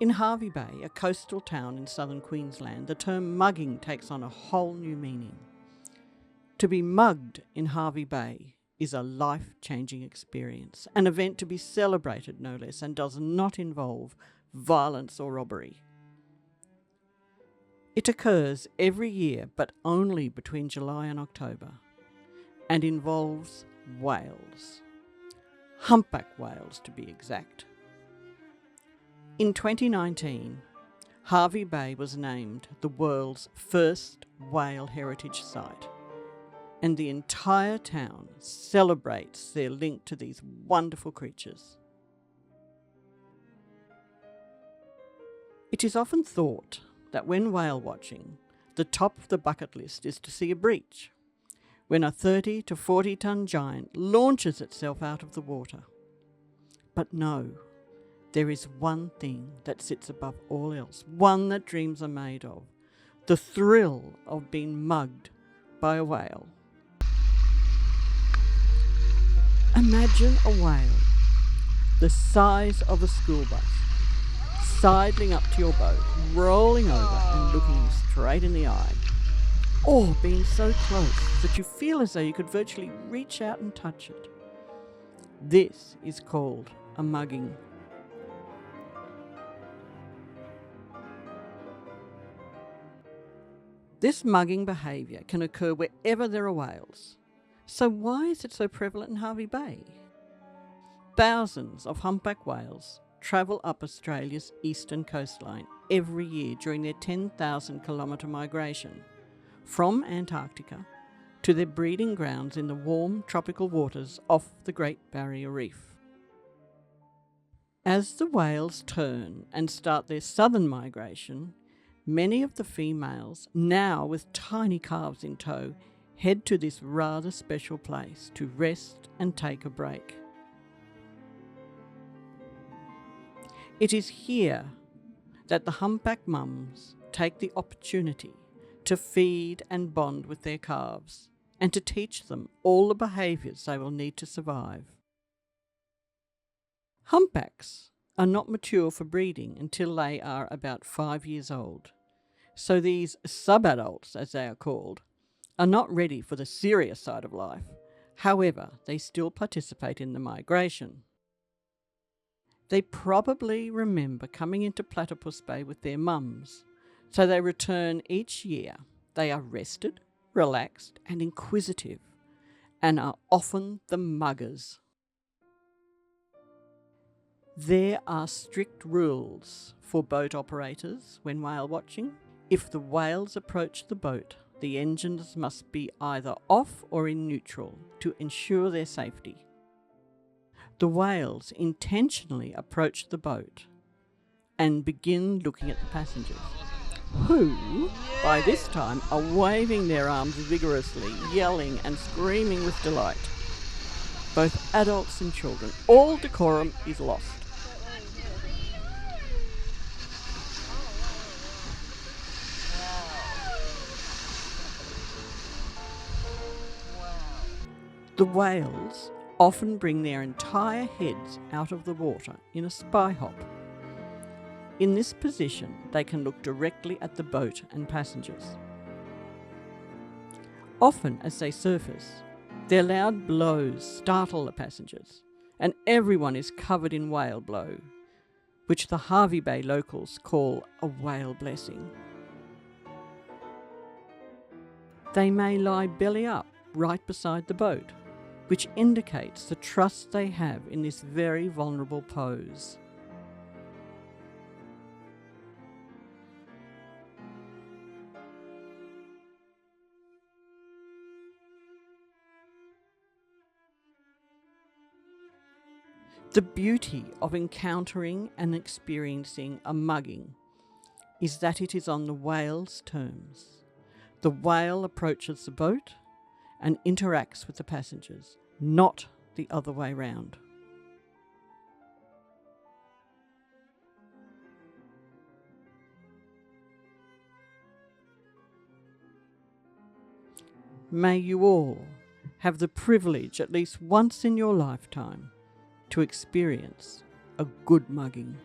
In Hervey Bay, a coastal town in southern Queensland, the term mugging takes on a whole new meaning. To be mugged in Hervey Bay is a life-changing experience, an event to be celebrated no less, and does not involve violence or robbery. It occurs every year, but only between July and October, and involves whales. Humpback whales, to be exact. In 2019, Hervey Bay was named the world's first whale heritage site, and the entire town celebrates their link to these wonderful creatures. It is often thought that when whale watching, the top of the bucket list is to see a breach, when a 30 to 40 tonne giant launches itself out of the water. But no, there is one thing that sits above all else, one that dreams are made of: the thrill of being mugged by a whale. Imagine a whale the size of a school bus, sidling up to your boat, rolling over and looking you straight in the eye, or being so close that you feel as though you could virtually reach out and touch it. This is called a mugging. This mugging behaviour can occur wherever there are whales. So why is it so prevalent in Hervey Bay? Thousands of humpback whales travel up Australia's eastern coastline every year during their 10,000 kilometre migration from Antarctica to their breeding grounds in the warm tropical waters off the Great Barrier Reef. As the whales turn and start their southern migration, many of the females, now with tiny calves in tow, head to this rather special place to rest and take a break. It is here that the humpback mums take the opportunity to feed and bond with their calves and to teach them all the behaviours they will need to survive. Humpbacks are not mature for breeding until they are about 5 years old, so these sub-adults, as they are called, are not ready for the serious side of life. However, they still participate in the migration. They probably remember coming into Platypus Bay with their mums, so they return each year. They are rested, relaxed and inquisitive, and are often the muggers. There are strict rules for boat operators when whale watching. If the whales approach the boat, the engines must be either off or in neutral to ensure their safety. The whales intentionally approach the boat and begin looking at the passengers, who, by this time, are waving their arms vigorously, yelling and screaming with delight. Both adults and children, all decorum is lost. The whales often bring their entire heads out of the water in a spy hop. In this position, they can look directly at the boat and passengers. Often, as they surface, their loud blows startle the passengers, and everyone is covered in whale blow, which the Hervey Bay locals call a whale blessing. They may lie belly up right beside the boat, which indicates the trust they have in this very vulnerable pose. The beauty of encountering and experiencing a mugging is that it is on the whale's terms. The whale approaches the boat and interacts with the passengers, not the other way round. May you all have the privilege at least once in your lifetime to experience a good mugging.